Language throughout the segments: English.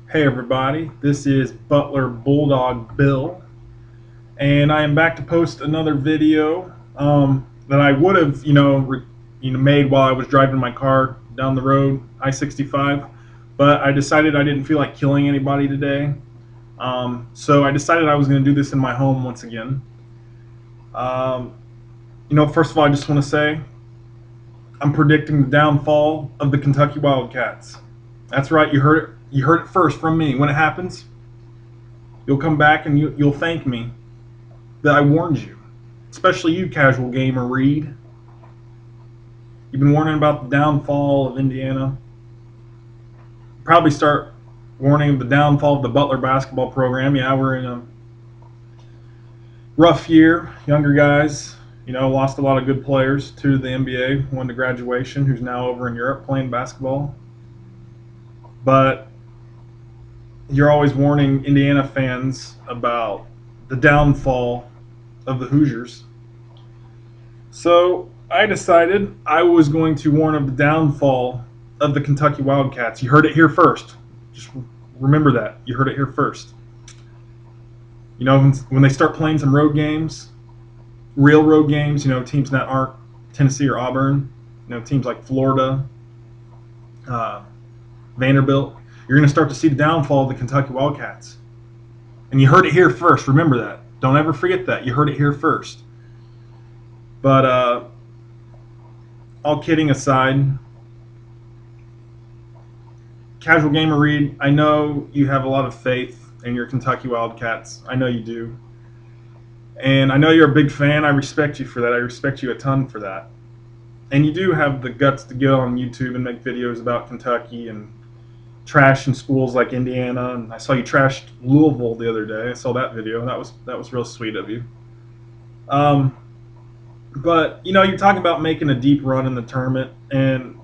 Hey everybody, this is Butler Bulldog Bill, and I am back to post another video that I would have, made while I was driving my car down the road, I-65, but I decided I didn't feel like killing anybody today, so I decided I was going to do this in my home once again. Um, First of all, I just want to say I'm predicting the downfall of the Kentucky Wildcats. That's right, you heard it. You heard it first from me. When it happens, you'll come back and you'll thank me that I warned you. Especially you, casual gamer Reed. You've been warning about the downfall of Indiana. Probably start warning of the downfall of the Butler basketball program. Yeah, we're in a rough year. Younger guys, lost a lot of good players to the NBA. One to graduation, who's now over in Europe playing basketball. But you're always warning Indiana fans about the downfall of the Hoosiers. So I decided I was going to warn of the downfall of the Kentucky Wildcats. You heard it here first. Just remember that. You heard it here first. When they start playing some road games, real road games, teams that aren't Tennessee or Auburn, teams like Florida, Vanderbilt, you're going to start to see the downfall of the Kentucky Wildcats. And you heard it here first. Remember that. Don't ever forget that. You heard it here first. But all kidding aside, casual gamer Reed, I know you have a lot of faith in your Kentucky Wildcats. I know you do. And I know you're a big fan. I respect you for that. I respect you a ton for that. And you do have the guts to get on YouTube and make videos about Kentucky and trash in schools like Indiana. And I saw you trashed Louisville the other day. I saw that video. That was real sweet of you. But you're talking about making a deep run in the tournament, and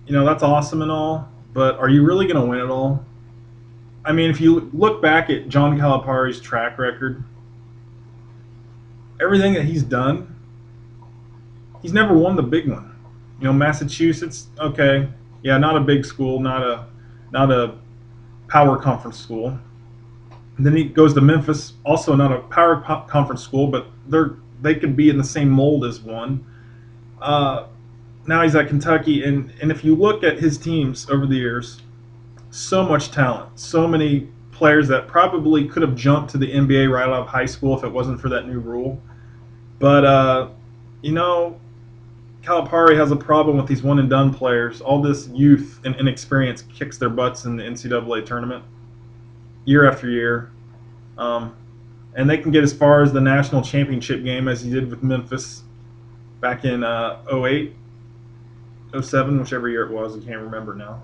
that's awesome and all. But are you really going to win it all? I mean, if you look back at John Calipari's track record, everything that he's done, he's never won the big one. Massachusetts, okay, yeah, not a big school, not a power conference school. And then he goes to Memphis, also not a power conference school, but they could be in the same mold as one. Now he's at Kentucky, and if you look at his teams over the years, so much talent, so many players that probably could have jumped to the NBA right out of high school if it wasn't for that new rule. But Calipari has a problem with these one and done players. All this youth and inexperience kicks their butts in the NCAA tournament year after year. And they can get as far as the national championship game as he did with Memphis back in 08, 07, whichever year it was. I can't remember now.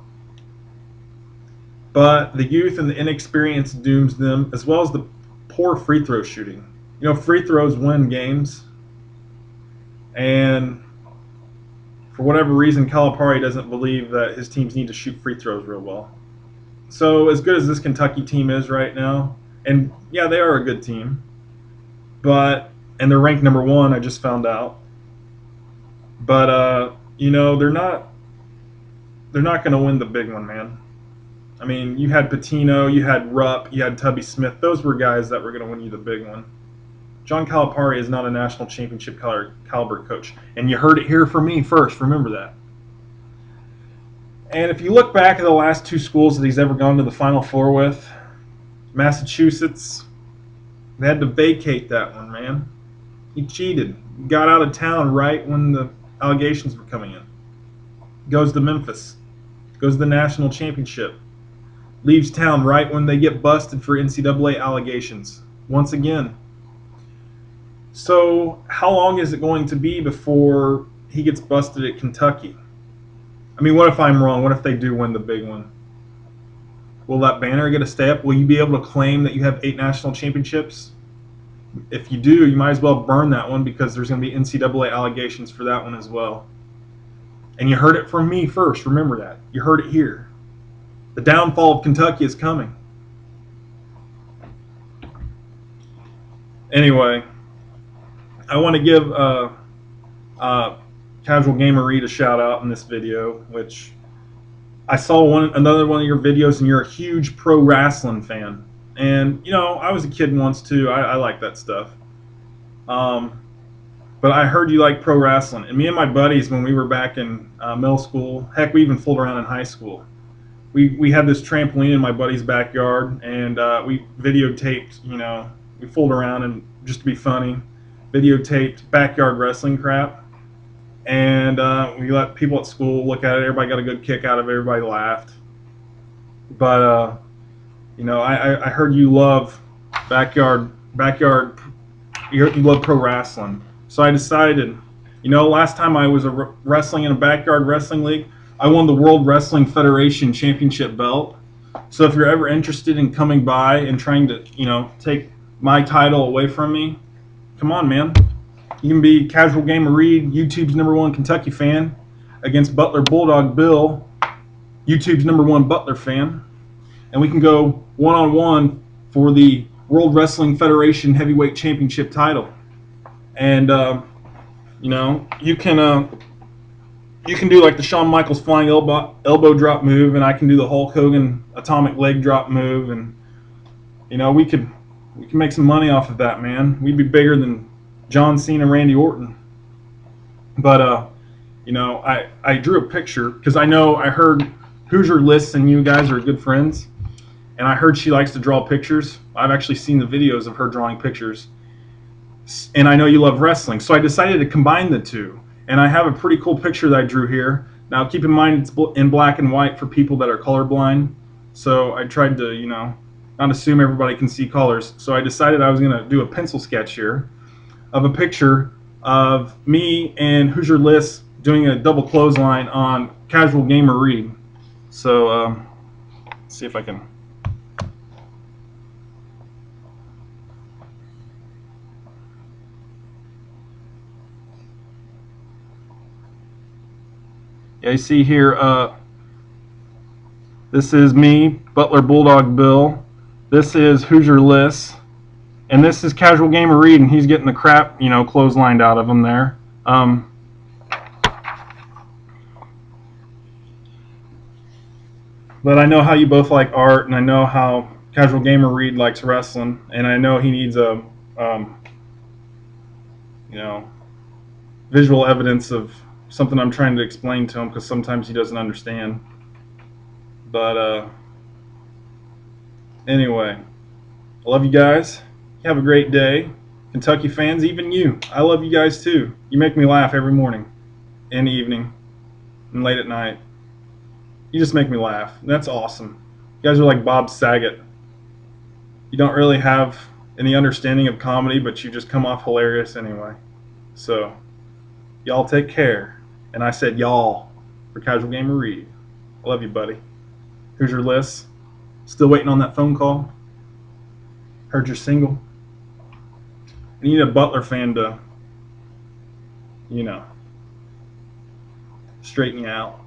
But the youth and the inexperience dooms them, as well as the poor free throw shooting. Free throws win games. And for whatever reason, Calipari doesn't believe that his teams need to shoot free throws real well. So as good as this Kentucky team is right now, and yeah, they are a good team, and they're ranked number 1, I just found out. But they're not going to win the big one, man. I mean, you had Pitino, you had Rupp, you had Tubby Smith. Those were guys that were going to win you the big one. John Calipari is not a national championship caliber coach, and you heard it here from me first. Remember that. And if you look back at the last 2 schools that he's ever gone to the Final Four with, Massachusetts, they had to vacate that one, man. He cheated. Got out of town right when the allegations were coming in. Goes to Memphis. Goes to the national championship. Leaves town right when they get busted for NCAA allegations. Once again. So how long is it going to be before he gets busted at Kentucky? I mean, what if I'm wrong? What if they do win the big one? Will that banner get a stay up? Will you be able to claim that you have 8 national championships? If you do, you might as well burn that one, because there's going to be NCAA allegations for that one as well. And you heard it from me first. Remember that. You heard it here. The downfall of Kentucky is coming. Anyway, I want to give Casual Gamer Reed a shout out in this video, which I saw another one of your videos, and you're a huge pro wrestling fan. And I was a kid once too. I like that stuff. Um, but I heard you like pro wrestling, and me and my buddies, when we were back in middle school, heck, we even fooled around in high school. We had this trampoline in my buddy's backyard, and we videotaped. We fooled around and just to be funny, videotaped backyard wrestling crap, and we let people at school look at it. Everybody got a good kick out of it. Everybody laughed. But I heard you love backyard. You love pro wrestling. So I decided, last time I was wrestling in a backyard wrestling league, I won the World Wrestling Federation Championship belt. So if you're ever interested in coming by and trying to, take my title away from me, come on, man. You can be Casual Gamer Reed, YouTube's #1 Kentucky fan, against ButlerBulldogBill, YouTube's #1 Butler fan. And we can go one-on-one for the World Wrestling Federation Heavyweight Championship title. And you can do like the Shawn Michaels flying elbow drop move, and I can do the Hulk Hogan atomic leg drop move, and we can make some money off of that, man. We'd be bigger than John Cena, Randy Orton. But I drew a picture because I heard Hoosier Lyss and you guys are good friends, and I heard she likes to draw pictures. I've actually seen the videos of her drawing pictures, and I know you love wrestling, so I decided to combine the two. And I have a pretty cool picture that I drew here. Now, keep in mind it's in black and white for people that are colorblind. So I tried to, not assume everybody can see colors. So I decided I was going to do a pencil sketch here of a picture of me and Hoosier Lyss doing a double clothesline on Casual Gamer Reed. So let's see if I can. Yeah, you see here, this is me, Butler Bulldog Bill. This is Hoosier Lyss. And this is Casual Gamer Reed, and he's getting the crap, clotheslined out of him there. But I know how you both like art, and I know how Casual Gamer Reed likes wrestling, and I know he needs a, visual evidence of something I'm trying to explain to him, because sometimes he doesn't understand. But anyway, I love you guys. Have a great day. Kentucky fans, even you, I love you guys too. You make me laugh every morning and evening and late at night. You just make me laugh. That's awesome. You guys are like Bob Saget. You don't really have any understanding of comedy, but you just come off hilarious anyway. So, y'all take care. And I said y'all for Casual Gamer Reed. I love you, buddy. Hoosier Lyss. Still waiting on that phone call. Heard you're single. I need a Butler fan to, straighten you out.